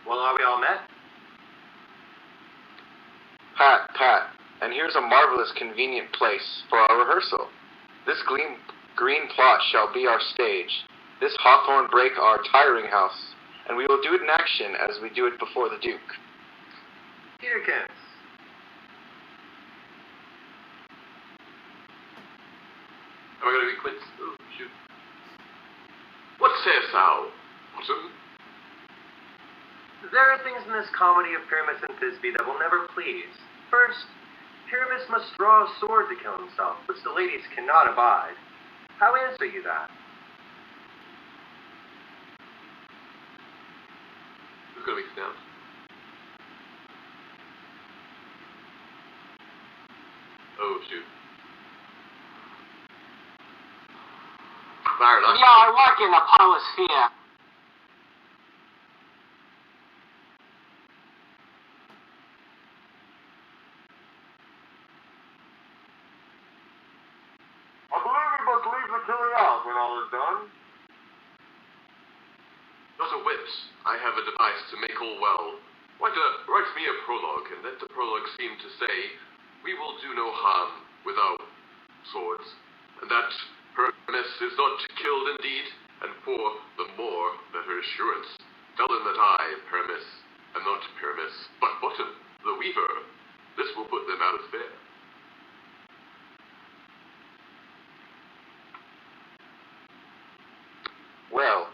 Well, are we all met? Pat, and here's a marvelous convenient place for our rehearsal. This green plot shall be our stage, this hawthorn brake our tiring house, and we will do it in action as we do it before the Duke. Peterkins. Am I going to be quits? Oh, shoot. What sayest thou, Watson? There are things in this comedy of Pyramus and Thisbe that will never please. First, Pyramus must draw a sword to kill himself, which the ladies cannot abide. How answer you that? Who's going to be stamped? Oh, shoot. Fired up. We are working the polosphere. I believe we must leave the killing out when all is done. Dr. Whips, I have a device to make all well. Write me a prologue, and let the prologue seem to say, we will do no harm with our swords, and that Pyramus is not killed indeed, and for the more better assurance, tell them that I, Pyramus, am not Pyramus, but Bottom, the weaver. This will put them out of fear. Well,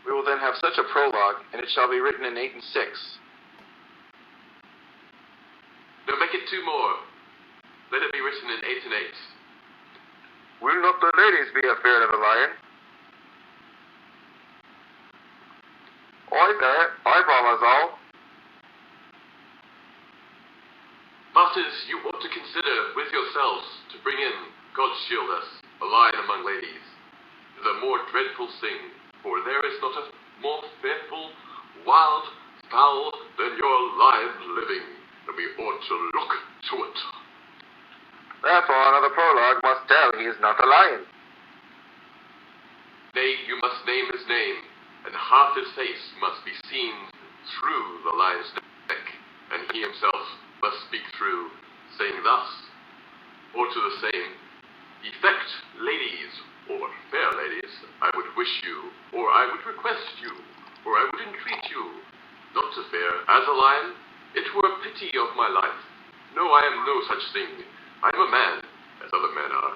we will then have such a prologue, and it shall be written in 8 and 6. No, make it 2 more. Let it be written in 8 and 8. Will not the ladies be afraid of the lion? I promise all. Masters, you ought to consider with yourselves to bring in, God shield us, a lion among ladies. It is a more dreadful thing, for there is not a more fearful, wild fowl than your lion living, and we ought to look to it. Therefore another prologue must tell he is not a lion. Nay, you must name his name, and half his face must be seen through the lion's neck, and he himself must speak through, saying thus, or to the same effect, ladies, or fair ladies, I would wish you, or I would request you, or I would entreat you, not to fare as a lion. It were a pity of my life. No, I am no such thing. I am a man, as other men are,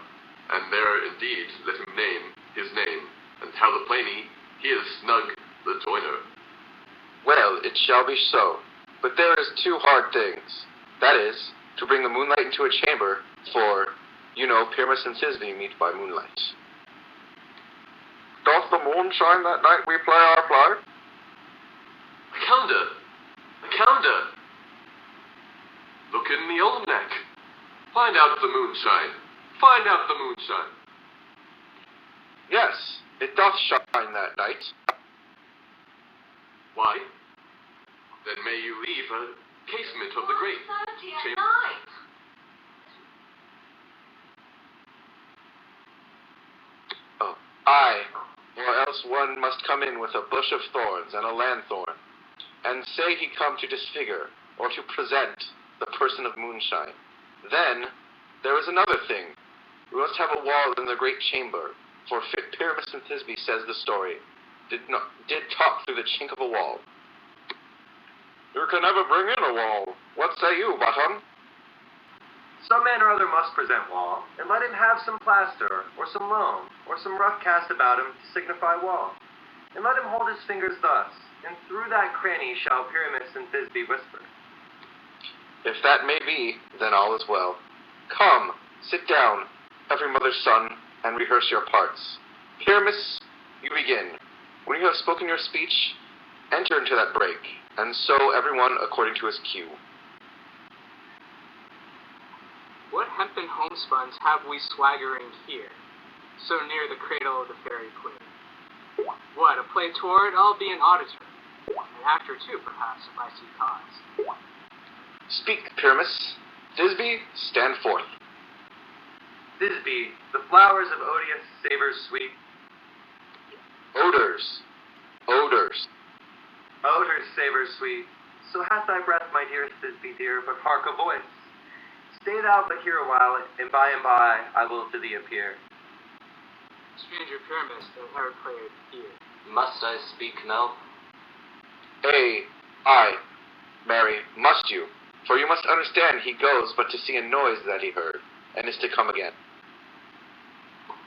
and there indeed let him name his name, and tell the plainy he is Snug the joiner. Well, it shall be so. But there is 2 hard things. That is, to bring the moonlight into a chamber, for, you know, Pyramus and Thisbe meet by moonlight. Doth the moon shine that night we play our play? A calendar! Look in the almanac. Find out the moonshine. Yes, it doth shine that night. Why? Then may you leave a casement of the great chamber. Oh, aye, or else one must come in with a bush of thorns and a lanthorn, and say he come to disfigure, or to present, the person of moonshine. Then, there is another thing. We must have a wall in the great chamber, for Pyramus and Thisbe, says the story, did talk through the chink of a wall. You can never bring in a wall. What say you, Bottom? Some man or other must present wall, and let him have some plaster, or some loam, or some rough cast about him to signify wall. And let him hold his fingers thus, and through that cranny shall Pyramus and Thisbe whisper. If that may be, then all is well. Come, sit down, every mother's son, and rehearse your parts. Pyramus, you begin. When you have spoken your speech, enter into that break, and so everyone according to his cue. What hempen homespuns have we swaggering here, so near the cradle of the fairy queen? What, a play toward? I'll be an auditor, an actor too, perhaps, if I see cause. Speak, Pyramus. Thisbe, stand forth. Thisbe, the flowers of odious savors sweet. Odors. Odors savour sweet, so hath thy breath, my dear Thisbe dear, but hark a voice. Stay thou but here a while, and by I will to thee appear. Stranger Pyramus, the hair player here. Must I speak now? Aye, Mary, must you? For you must understand he goes but to see a noise that he heard, and is to come again.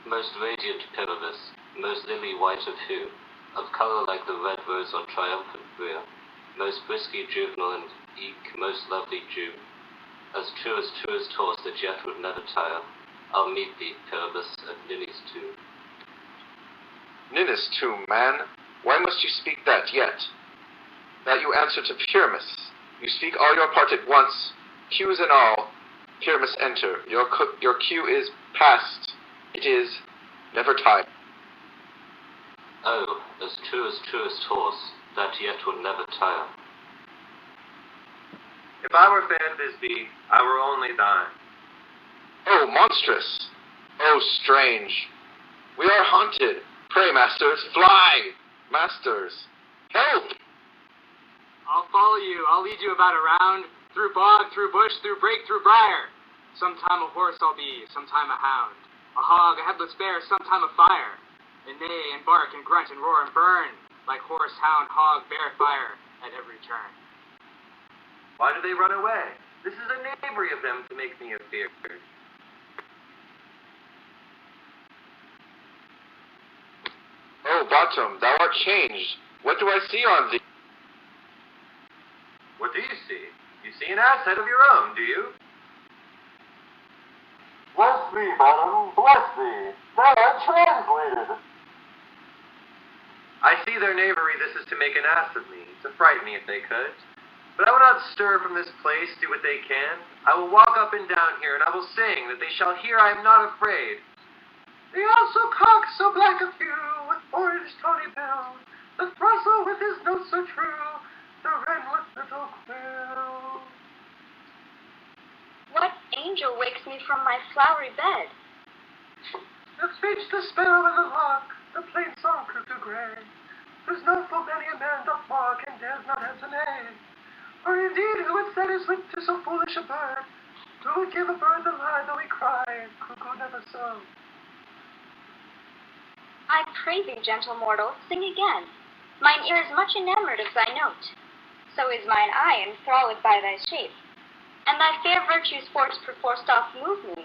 Most radiant Pyramus, most lily white of hue, of colour like the red rose on triumphant rear, most brisky juvenile and eke most lovely Jew, as truest horse that yet would never tire, I'll meet thee, Pyramus, at Ninny's tomb. Ninny's tomb, man, why must you speak that yet? That you answer to Pyramus. You speak all your part at once, cues and all. Pyramus enter, your cue is past, it is never time. Oh, as truest horse, that yet would never tire. If I were fair Thisbe, I were only thine. Oh, monstrous! Oh, strange! We are haunted! Pray, masters, fly! Masters, help! I'll follow you. I'll lead you about a round, through bog, through bush, through brake, through briar. Sometime a horse I'll be, sometime a hound. A hog, a headless bear, sometime a fire. And neigh and bark and grunt and roar and burn, like horse, hound, hog, bear, fire, at every turn. Why do they run away? This is a knavery of them to make me afeard. Oh, Bottom, thou art changed. What do I see on thee? What do you see? You see an asset of your own, do you? Bless thee, Bottom, bless thee. Thou art translated. I see their knavery. This is to make an ass of me, to frighten me if they could. But I will not stir from this place, do what they can. I will walk up and down here, and I will sing, that they shall hear I am not afraid. The also cock so black a few, with orange tawny bill, the throstle with his notes so true, the wren with little quill. What angel wakes me from my flowery bed? The speech, the sparrow, and the lark, the plain song cuckoo gray. There's no full many a man doth mark, and dares not answer nay. For indeed, who would set his wit to so foolish a bird? Who would give a bird the lie, though he cry, and cuckoo never so? I pray thee, gentle mortal, sing again. Mine ear is much enamored of thy note. So is mine eye enthralled by thy shape. And thy fair virtues force perforce doth move me,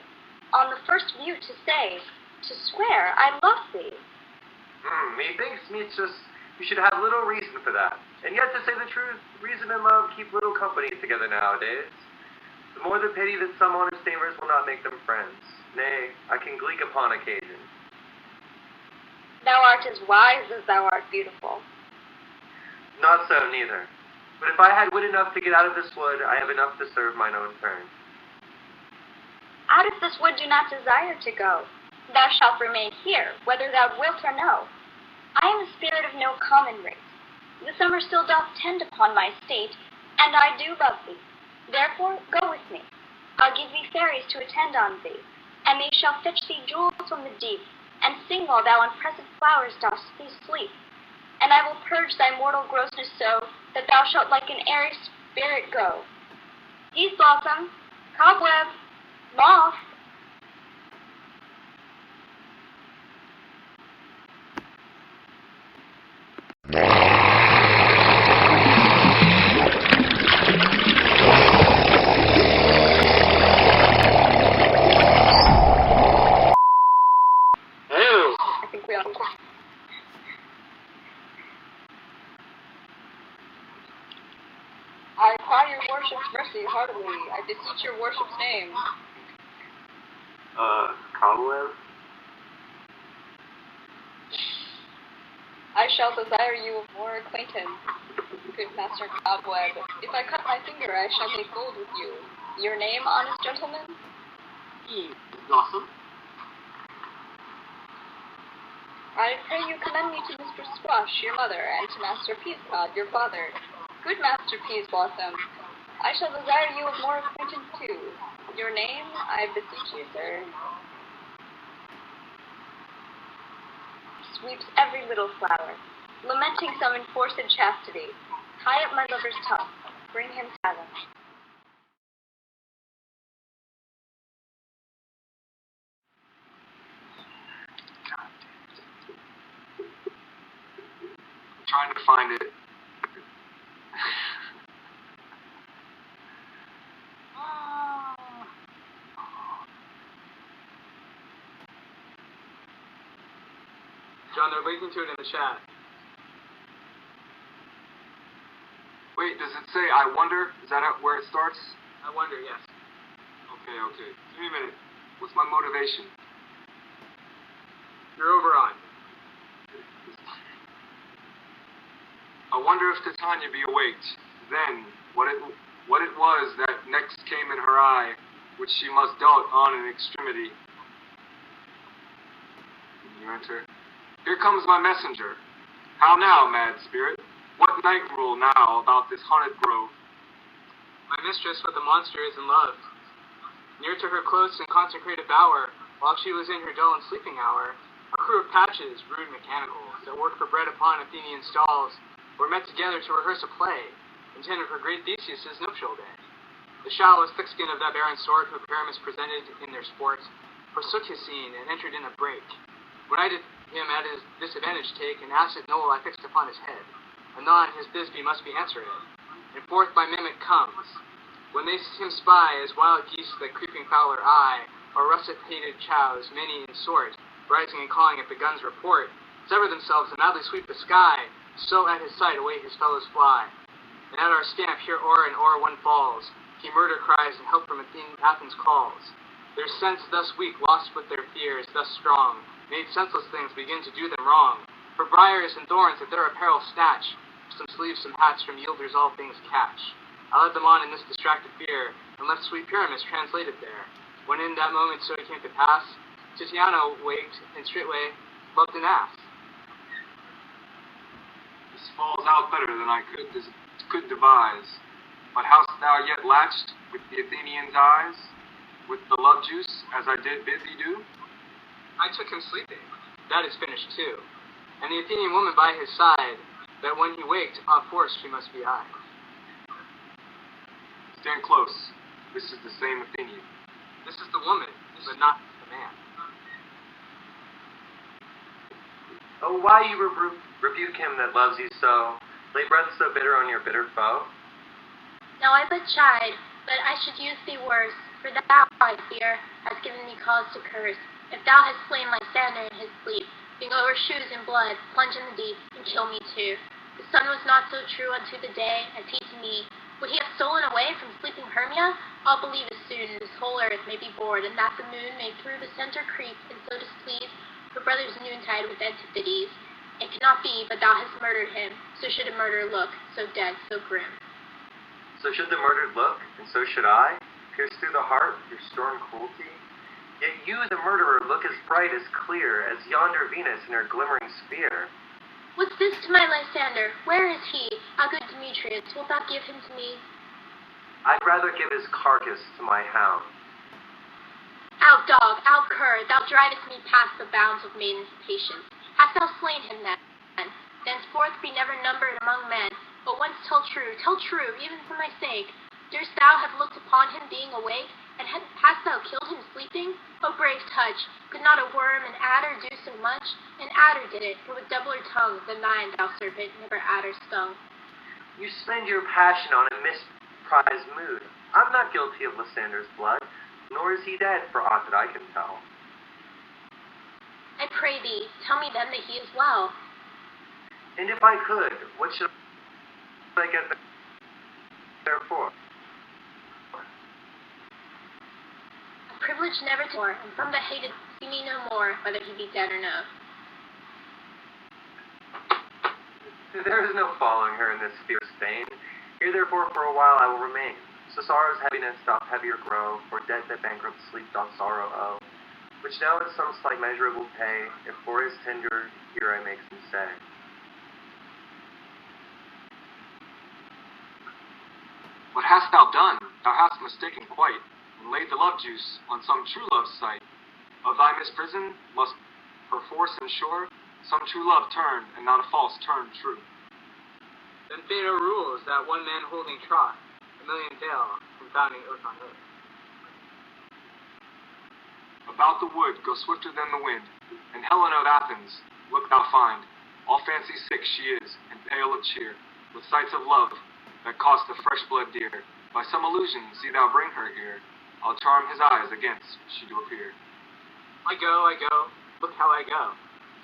on the first view to say, to swear, I love thee. Methinks you should have little reason for that. And yet, to say the truth, reason and love keep little company together nowadays. The more the pity that some honest neighbors will not make them friends. Nay, I can gleek upon occasion. Thou art as wise as thou art beautiful. Not so, neither. But if I had wit enough to get out of this wood, I have enough to serve mine own turn. Out of this wood do not desire to go. Thou shalt remain here, whether thou wilt or no. I am a spirit of no common race. The summer still doth tend upon my state, and I do love thee. Therefore, go with me. I'll give thee fairies to attend on thee, and they shall fetch thee jewels from the deep, and sing while thou on pressed flowers dost sleep. And I will purge thy mortal grossness so, that thou shalt like an airy spirit go. Peace blossom, cobweb, moth. I think we all. I cry your worship's mercy heartily. I beseech your worship's name. Cobweb? I shall desire you of more acquaintance, good Master Cobweb. If I cut my finger, I shall make gold with you. Your name, honest gentleman? Blossom? I pray you commend me to Mistress Squash, your mother, and to Master Peascod, your father. Good Master Peasblossom, I shall desire you of more acquaintance too. Your name, I beseech you, sir. Sweeps every little flower, lamenting some enforced chastity. Tie up my lover's tongue. Bring him to heaven. I'm trying to find it. John, they're linking to it in the chat. Wait, does it say I wonder? Is that where it starts? I wonder, yes. Okay. Give me a minute. What's my motivation? You're over on. I wonder if Titania be awaked. Then, what it was that next came in her eye, which she must dote on in extremity. You enter. Here comes my messenger. How now, mad spirit? What night rule now about this haunted grove? My mistress with the monster is in love. Near to her close and consecrated bower, while she was in her dull and sleeping hour, a crew of patches, rude mechanicals, that worked for bread upon Athenian stalls, were met together to rehearse a play, intended for great Theseus' nuptial day. The shallowest thick-skin of that barren sort who Pyramus presented in their sport, forsook his scene and entered in a break. When I did him at his disadvantage take, and acid Noel I fixed upon his head. Anon his Thisbe must be answered, and forth by mimic comes. When they him spy as wild geese that creeping fowler eye, or russet-pated chows, many in sort, rising and calling at the gun's report, sever themselves and madly sweep the sky, so at his sight away his fellows fly. And at our stamp here o'er and o'er one falls, he murder cries and help from Athens calls. Their sense thus weak, lost with their fears, thus strong, made senseless things begin to do them wrong. For briars and thorns at their apparel snatch, some sleeves, some hats, from yielders all things catch. I led them on in this distracted fear, and left sweet Pyramus translated there. When in that moment so it came to pass, Titania waked, and straightway loved an ass. This falls out better than I could devise. But hast thou yet latched with the Athenian's eyes, with the love juice, as I did bid thee do? I took him sleeping. That is finished too. And the Athenian woman by his side, that when he waked, of force she must be I. Stand close. This is the same Hipinion. This is the woman, but not the man. Oh, why you rebuke him that loves you so? Lay breath so bitter on your bitter foe? Now I but chide, but I should use thee worse, for thou, I fear, hast given me cause to curse. If thou hast slain Lysander in his sleep, being over shoes in blood, plunge in the deep, and kill me too. The sun was not so true unto the day as he to me. Would he have stolen away from sleeping Hermia? I'll believe as soon this whole earth may be bored, and that the moon may through the center creep, and so displease her brother's noontide with antipathies. It cannot be but thou hast murdered him, so should a murderer look, so dead, so grim. So should the murdered look, and so should I, pierce through the heart with your stern cruelty? Yet you, the murderer, look as bright, as clear, as yonder Venus in her glimmering sphere. What's this to my Lysander? Where is he? Our good Demetrius, wilt thou give him to me? I'd rather give his carcass to my hound. Out, dog, out, cur, thou drivest me past the bounds of maiden's patience. Hast thou slain him then? Thenceforth be never numbered among men. But once tell true, even for my sake. Durst thou have looked upon him being awake? And hast thou killed him sleeping? O brave touch! Could not a worm, an adder, do so much? An adder did it, but with doubler tongue than thine, thou serpent, never adder stung. You spend your passion on a misprized mood. I'm not guilty of Lysander's blood, nor is he dead, for aught that I can tell. I pray thee, tell me then that he is well. And if I could, what should I get there for? Privilege never to more, and from the hated see me no more, whether he be dead or no. There is no following her in this fierce Spain. Here therefore for a while I will remain. So sorrow's heaviness doth heavier grow, for debt that bankrupt sleep doth sorrow owe, which now in some slight measure will pay, if for his tender here I make some say. What hast thou done? Thou hast mistaken quite, and laid the love juice on some true love's sight. Of thy misprison must perforce ensure some true love turn, and not a false turn true. Then Phaedo rules that one man holding troth, a million fail from founding oath on oath. About the wood go swifter than the wind, and Helena of Athens, look thou find, all fancy sick she is, and pale of cheer, with sights of love that cost the fresh blood dear. By some illusion see thou bring her here, I'll charm his eyes against she do appear. I go, look how I go,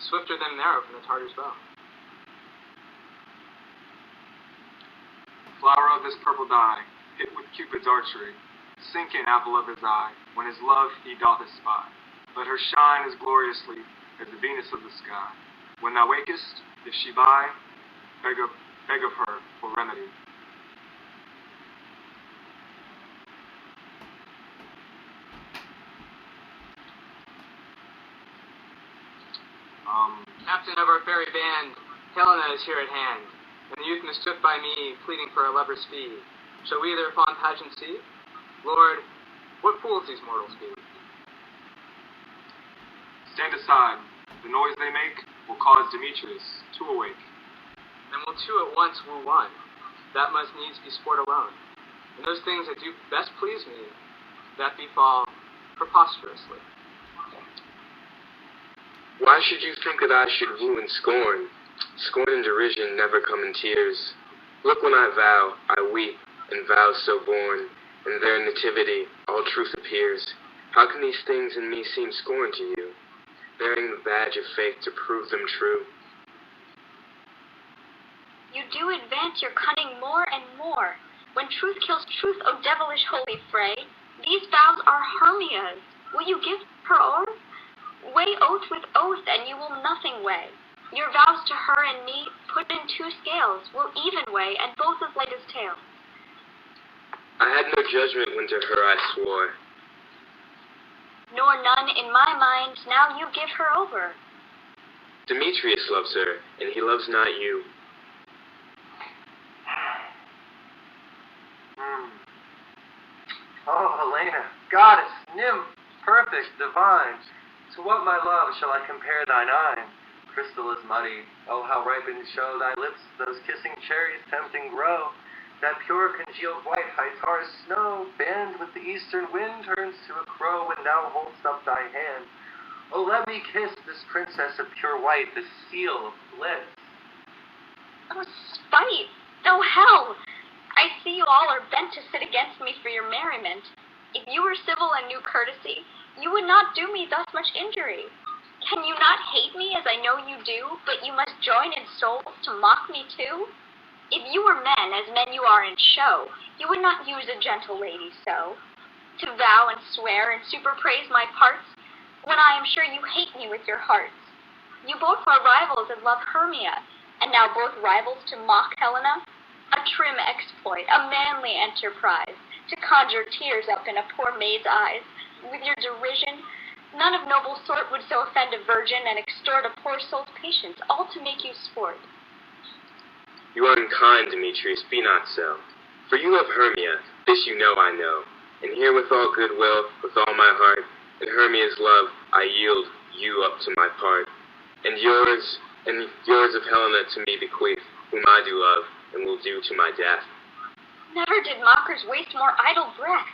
swifter than an arrow from the Tartar's bow. Flower of this purple dye, hit with Cupid's archery, sink in apple of his eye, when his love he doth espy. Let her shine as gloriously as the Venus of the sky. When thou wakest, if she by, beg of her for remedy. Captain of our fairy band, Helena is here at hand, and the youth mistook by me, pleading for a lover's speed. Shall we their fond pageant see? Lord, what fools these mortals be! Stand aside. The noise they make will cause Demetrius to awake. Then will two at once woo one. That must needs be sport alone. And those things that do best please me, that befall preposterously. Why should you think that I should woo and scorn? Scorn and derision never come in tears. Look, when I vow, I weep, and vows so born. In their nativity, all truth appears. How can these things in me seem scorn to you, bearing the badge of faith to prove them true? You do advance your cunning more and more. When truth kills truth, O devilish holy fray, these vows are Hermia's. Will you give her oath? Weigh oath with oath, and you will nothing weigh. Your vows to her and me, put in two scales, will even weigh, and both as light as tails. I had no judgment when to her I swore. Nor none in my mind, now you give her over. Demetrius loves her, and he loves not you. Oh, Helena, goddess, nymph, perfect, divine, to what, my love, shall I compare thine eye? Crystal is muddy, oh, how ripened show thy lips, those kissing cherries tempting grow. That pure congealed white high snow, band with the eastern wind, turns to a crow when thou holdst up thy hand. Oh, let me kiss this princess of pure white, this seal of bliss. Oh, spite! Oh, hell! I see you all are bent to sit against me for your merriment. If you were civil and knew courtesy, you would not do me thus much injury. Can you not hate me as I know you do, but you must join in souls to mock me too? If you were men, as men you are in show, you would not use a gentle lady so. To vow and swear and superpraise my parts, when I am sure you hate me with your hearts. You both are rivals and love Hermia, and now both rivals to mock Helena? A trim exploit, a manly enterprise, to conjure tears up in a poor maid's eyes. With your derision, none of noble sort would so offend a virgin and extort a poor soul's patience, all to make you sport. You are unkind, Demetrius, be not so. For you love Hermia, this you know I know. And here with all goodwill, with all my heart, in Hermia's love, I yield you up to my part. And yours of Helena to me bequeath, whom I do love, and will do to my death. Never did mockers waste more idle breath.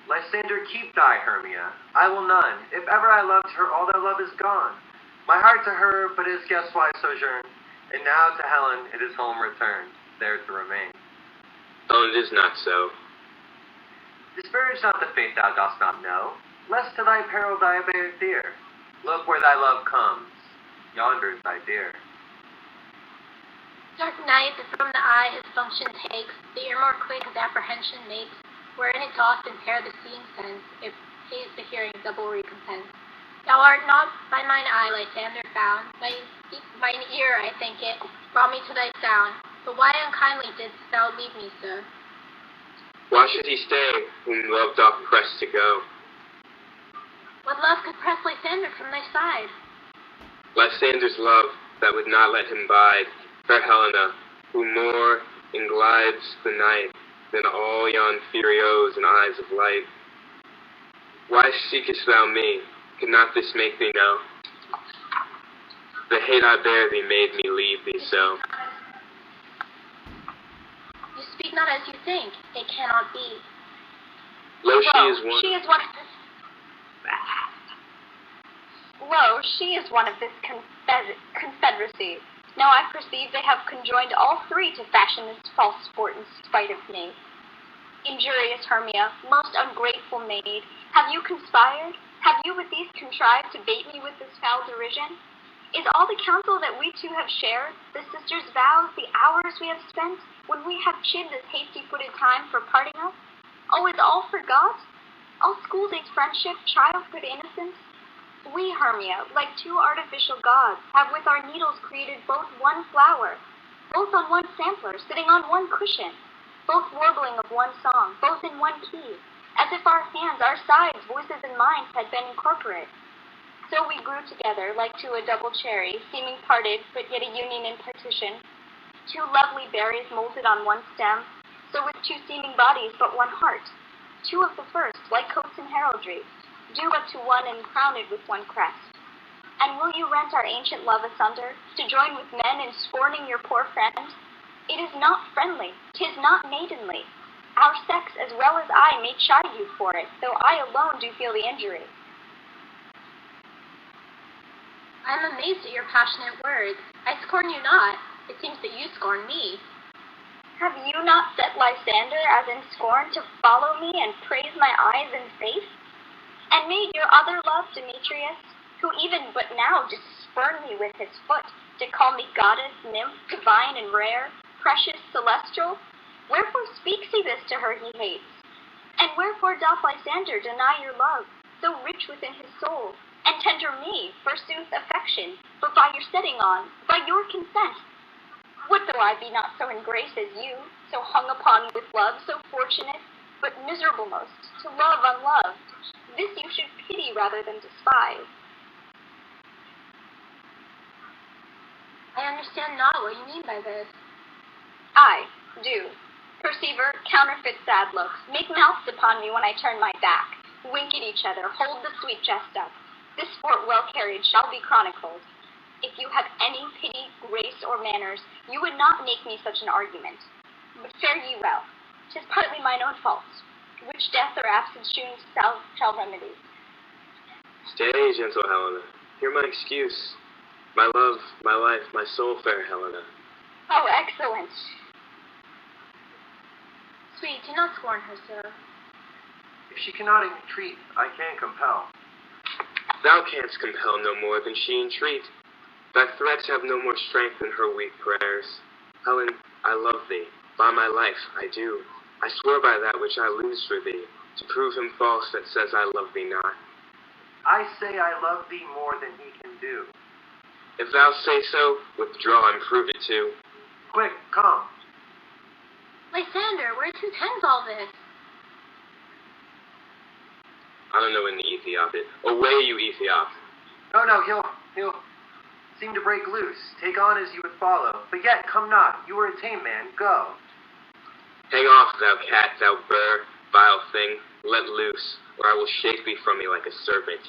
Lysander, keep thy Hermia, I will none. If ever I loved her, all thy love is gone. My heart to her but is guest-wise sojourned, and now to Helen it is home returned, there to remain. Oh, it is not so. Disparage not the fate thou dost not know, lest to thy peril thy bear dear. Look where thy love comes, yonder is thy dear. Dark night that from the eye his function takes, the ear more quick his apprehension makes, wherein it doth impair the seeing sense, it pays the hearing double recompense. Thou art not by mine eye, Lysander, found, mine ear, I think it, brought me to thy sound, but why unkindly didst thou leave me so? Why should he stay, whom love doth press to go? What love could press Lysander from thy side? Lysander's love, that would not let him bide, fair Helena, who more englides the night than all yon Furios and eyes of light. Why seekest thou me? Could not this make thee know? The hate I bear thee made me leave thee so. Speak not as you think. It cannot be. Lo, She is one of this. Lo, she is one of this confederacy. Now I perceive they have conjoined all three to fashion this false sport in spite of me. Injurious Hermia, most ungrateful maid, have you conspired? Have you with these contrived to bait me with this foul derision? Is all the counsel that we two have shared, the sisters' vows, the hours we have spent, when we have chid this hasty-footed time for parting us? Oh, is all forgot? All school-days friendship, childhood innocence? We, Hermia, like two artificial gods, have with our needles created both one flower, both on one sampler, sitting on one cushion, both warbling of one song, both in one key, as if our hands, our sides, voices, and minds had been incorporate. So we grew together, like to a double cherry, seeming parted, but yet a union in partition. Two lovely berries molded on one stem, so with two seeming bodies, but one heart. Two of the first, like coats in heraldry, due but to one and crowned with one crest. And will you rent our ancient love asunder, to join with men in scorning your poor friend? It is not friendly, 'tis not maidenly. Our sex, as well as I, may chide you for it, though I alone do feel the injury. I am amazed at your passionate words. I scorn you not. It seems that you scorn me. Have you not set Lysander as in scorn to follow me and praise my eyes and face? And made your other love, Demetrius, who even but now did spurn me with his foot, to call me goddess, nymph, divine and rare, precious, celestial? Wherefore speaks he this to her he hates? And wherefore doth Lysander deny your love, so rich within his soul, and tender me, forsooth, affection, but by your setting on, by your consent? Would though I be not so in grace as you, so hung upon with love, so fortunate, but miserable most, to love unloved. This you should pity rather than despise. I understand not what you mean by this. I do. Perceiver, counterfeit sad looks, make mouths upon me when I turn my back, wink at each other, hold the sweet jest up. This sport well carried shall be chronicled. If you have any pity, grace, or manners, you would not make me such an argument. But fare ye well. 'Tis partly mine own fault, which death or absence soon shall remedy. Stay, gentle Helena. Hear my excuse. My love, my life, my soul, fair Helena. Oh, excellent. Sweet, do not scorn her so. If she cannot entreat, I can compel. Thou canst compel no more than she entreat. Thy threats have no more strength than her weak prayers. Helen, I love thee. By my life, I do. I swear by that which I lose for thee, to prove him false that says I love thee not. I say I love thee more than he can do. If thou say so, withdraw and prove it too. Quick, come. Lysander, where to tends all this? I don't know when the Ethiop is. Away, you Ethiop. No, he'll seem to break loose. Take on as you would follow. But yet, come not. You are a tame man. Go. Hang off, thou cat, thou burr, vile thing. Let loose, or I will shake thee from me like a serpent.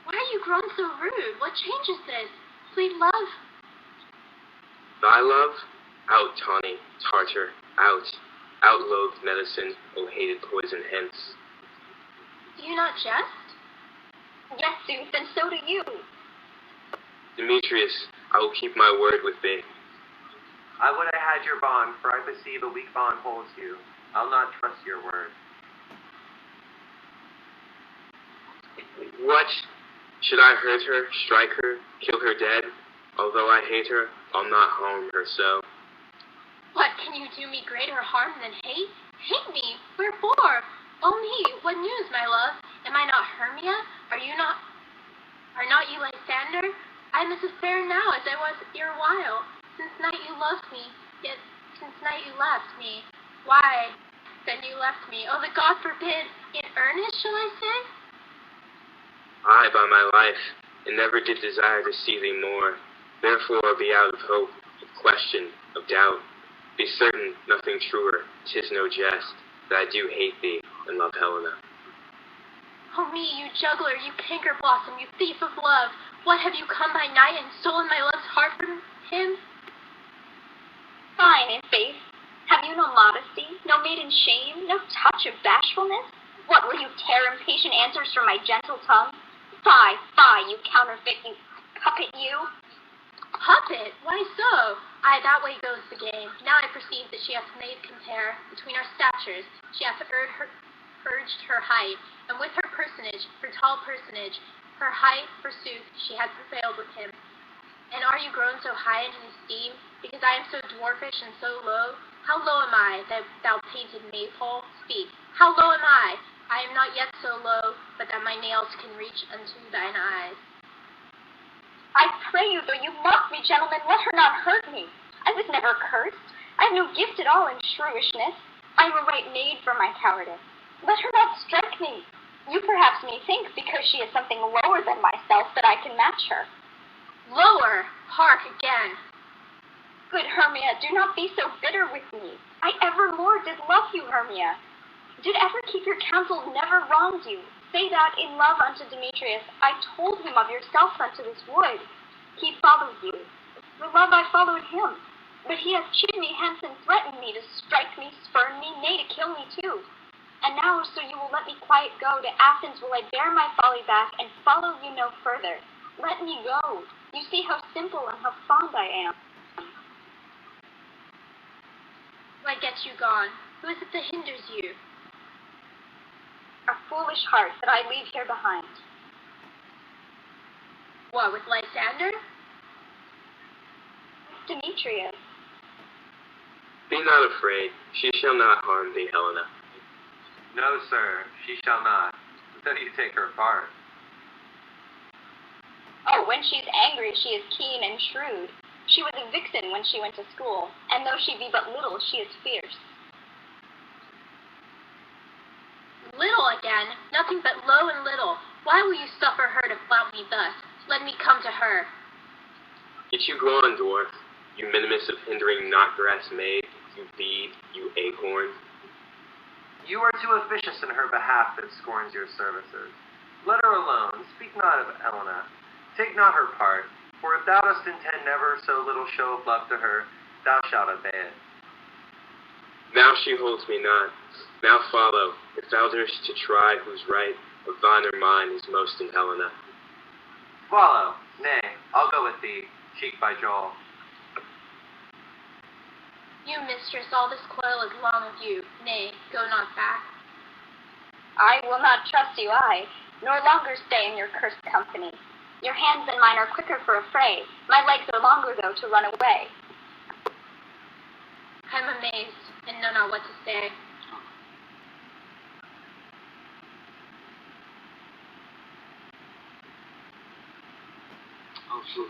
Why are you grown so rude? What change is this? Sweet love. Thy love? Out, tawny, tartar, out. Out, loathed medicine, O hated poison, hence. Do you not jest? Yes, Zeus, and so do you. Demetrius, I will keep my word with thee. I would have had your bond, for I perceive a weak bond holds you. I'll not trust your word. What? Should I hurt her, strike her, kill her dead? Although I hate her, I'll not harm her so. What, can you do me greater harm than hate? Hate me? Wherefore? Oh me, what news, my love? Am I not Hermia? Are not you Lysander? I am as fair now as I was erewhile. Since night you loved me, yet since night you left me. Why, then you left me. Oh, the God forbid! In earnest, shall I say? I, by my life, and never did desire to see thee more. Therefore be out of hope, of question, of doubt. Be certain, nothing truer, 'tis no jest, that I do hate thee and love Helena. Oh me, you juggler, you canker blossom, you thief of love! What, have you come by night and stolen my love's heart from him? Fine, in faith. Have you no mind? touch of bashfulness? What, will you tear impatient answers from my gentle tongue? Fie, fie, you counterfeit, you puppet, you! Puppet? Why so? Aye, that way goes the game. Now I perceive that she hath made compare between our statures. She hath urged her height, and with her personage, her tall personage, her height, forsooth, she had prevailed with him. And are you grown so high in esteem, because I am so dwarfish and so low? How low am I, thou painted maypole? Speak. How low am I? I am not yet so low, but that my nails can reach unto thine eyes. I pray you, though you mock me, gentlemen, let her not hurt me. I was never cursed. I have no gift at all in shrewishness. I am a right maid for my cowardice. Let her not strike me. You perhaps may think, because she is something lower than myself, that I can match her. Lower! Hark again. Good Hermia, do not be so bitter with me. I evermore did love you, Hermia. Did ever keep your counsel, never wronged you. Say that, in love unto Demetrius, I told him of yourself unto this wood. He followed you. For love I followed him. But he hath chid me hence and threatened me to strike me, spurn me, nay, to kill me too. And now, so you will let me quiet go, to Athens will I bear my folly back, and follow you no further. Let me go. You see how simple and how fond I am. Why get you gone? Who is it that hinders you? A foolish heart that I leave here behind. What, with Lysander? Demetrius. Be not afraid. She shall not harm thee, Helena. No, sir, she shall not, though you take her part. Oh, when she's angry, she is keen and shrewd. She was a vixen when she went to school, and though she be but little, she is fierce. Little again, nothing but low and little. Why will you suffer her to flout me thus? Let me come to her. Get you gone, dwarf, you minimus of hindering knot-grass maid, you bead, you acorn. You are too officious in her behalf that scorns your services. Let her alone, speak not of Helena. Take not her part, for if thou dost intend never so little show of love to her, thou shalt obey it. Now she holds me not. Now follow, if thou durst to try whose right of thine or mine is most in Helena. Follow, nay, I'll go with thee, cheek by jowl. You, mistress, all this coil is long of you. Nay, go not back. I will not trust you, nor longer stay in your cursed company. Your hands and mine are quicker for a fray. My legs are longer, though, to run away. I'm amazed, and know not what to say. Oh, sure.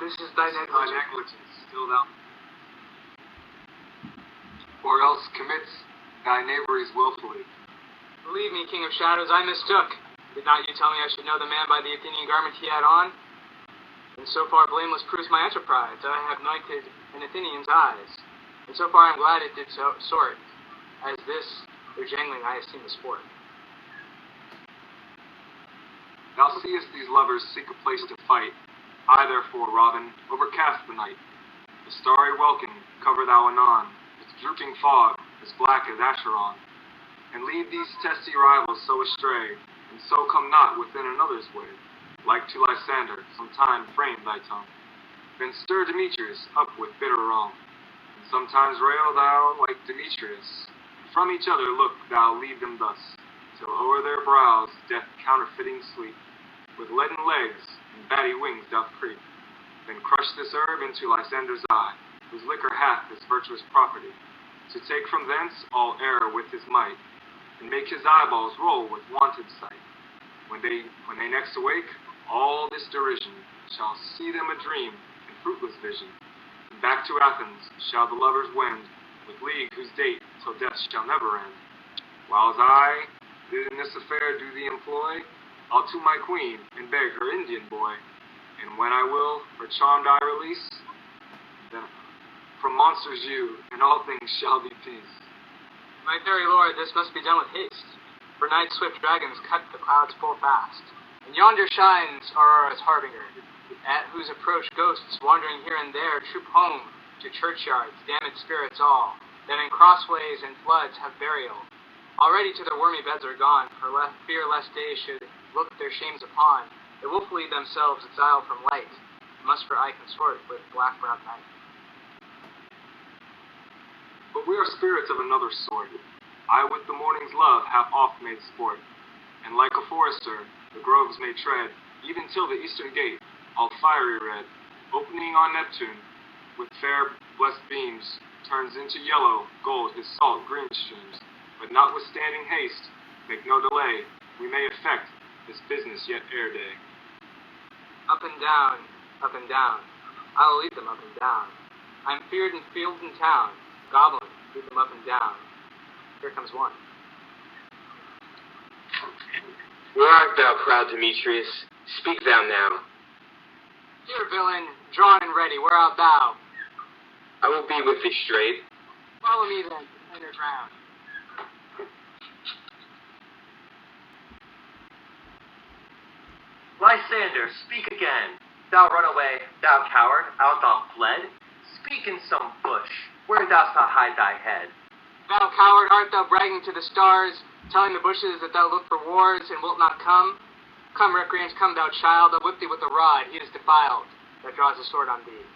This is thy negligence, still thou. Or else commits thy knaveries willfully. Believe me, King of Shadows, I mistook. Did not you tell me I should know the man by the Athenian garment he had on? And so far blameless proves my enterprise, that I have knighted an Athenian's eyes. And so far I'm glad it did sort, as this, their jangling I esteem the sport. Thou seest these lovers seek a place to fight. I therefore, Robin, overcast the night. The starry welkin cover thou anon, its drooping fog as black as Acheron. And lead these testy rivals so astray, and so come not within another's way. Like to Lysander, sometime frame thy tongue. Then stir Demetrius up with bitter wrong. And sometimes rail thou like Demetrius. From each other look thou lead them thus, till o'er their brows death counterfeiting sleep, with leaden legs and batty wings doth creep. Then crush this herb into Lysander's eye, whose liquor hath this virtuous property, to take from thence all error with his might, and make his eyeballs roll with wonted sight. When they next awake, all this derision shall see them a dream and fruitless vision. And back to Athens shall the lovers wend, with league whose date till death shall never end. Whiles I did in this affair do thee employ, I'll to my queen and beg her Indian boy. And when I will her charmed eye release, then from monsters you and all things shall be peace. My fairy lord, this must be done with haste, for night's swift dragons cut the clouds full fast, and yonder shines Aurora's harbinger, the at whose approach ghosts, wandering here and there, troop home to churchyards, damned spirits all, that in crossways and floods have burial. Already to their wormy beds are gone, for fear lest day should look their shames upon. They willfully themselves exile from light, must for eye consort with black-browed night. But we are spirits of another sort. I with the morning's love have oft made sport, and like a forester, the groves may tread, even till the eastern gate, all fiery red, opening on Neptune, with fair blessed beams, turns into yellow gold his salt green streams. But notwithstanding haste, make no delay, we may effect this business yet ere day. Up and down, I will lead them up and down. I am feared in field and town, goblin, lead them up and down. Here comes one. Where art thou, proud Demetrius? Speak thou now. Here, villain, drawn and ready, where art thou? I will be with thee straight. Follow me then, underground. Lysander, speak again. Thou runaway, thou coward, out thou fled? Speak in some bush, where dost thou hide thy head? Thou coward, art thou bragging to the stars, telling the bushes that thou look for wars and wilt not come? Come, recreant, come, thou child, I'll whip thee with a rod, he is defiled, that draws a sword on thee.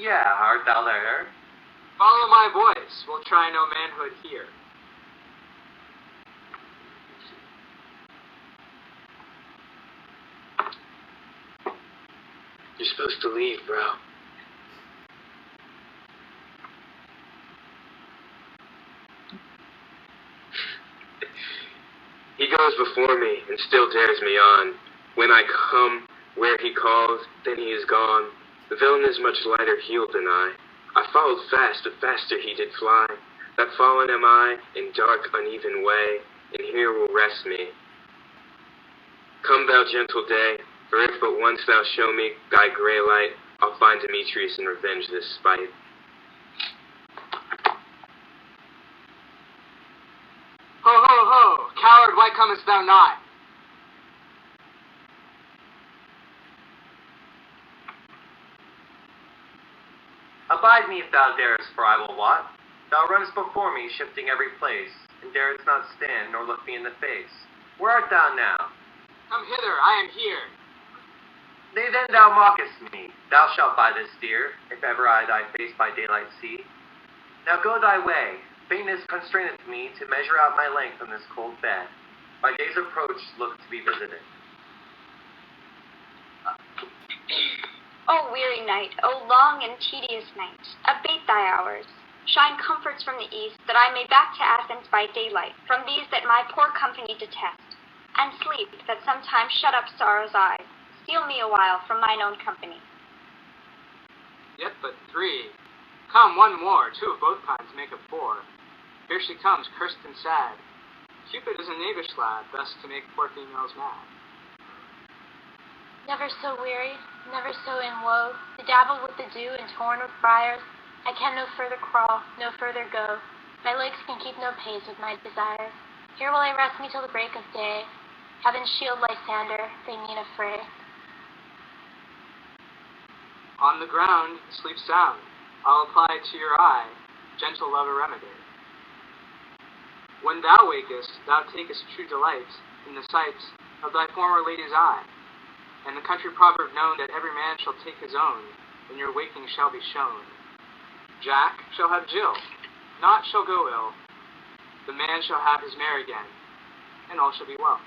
Yeah, art thou there? Follow my voice, we'll try no manhood here. You're supposed to leave, bro. He goes before me and still dares me on. When I come where he calls, then he is gone. The villain is much lighter heeled than I. I followed fast, but faster he did fly. That fallen am I, in dark uneven way, and here will rest me. Come thou gentle day, for if but once thou show me thy grey light, I'll find Demetrius and revenge this spite. Ho, ho, ho! Coward, why comest thou not? Abide me if thou darest, for I will wot. Thou runnest before me, shifting every place, and darest not stand, nor look me in the face. Where art thou now? Come hither, I am here. Nay, then thou mockest me. Thou shalt buy this dear, if ever I thy face by daylight see. Now go thy way. Faintness constraineth me to measure out my length on this cold bed. My day's approach look to be visited. O weary night, O long and tedious night, abate thy hours. Shine comforts from the east, that I may back to Athens by daylight, from these that my poor company detest. And sleep, that sometimes shut up sorrow's eyes, steal me a while from mine own company. Yet but three. Come, one more, two of both kinds make up four. Here she comes, cursed and sad. Cupid is a knavish lad, thus to make poor females mad. Never so weary, never so in woe, to dabble with the dew and torn with briars. I can no further crawl, no further go. My legs can keep no pace with my desires. Here will I rest me till the break of day. Heaven shield Lysander, they mean a fray. On the ground, sleep sound. I'll apply to your eye, gentle love a remedy. When thou wakest, thou takest true delight in the sight of thy former lady's eye. And the country proverb known that every man shall take his own, when your waking shall be shown. Jack shall have Jill, naught shall go ill. The man shall have his mare again, and all shall be well.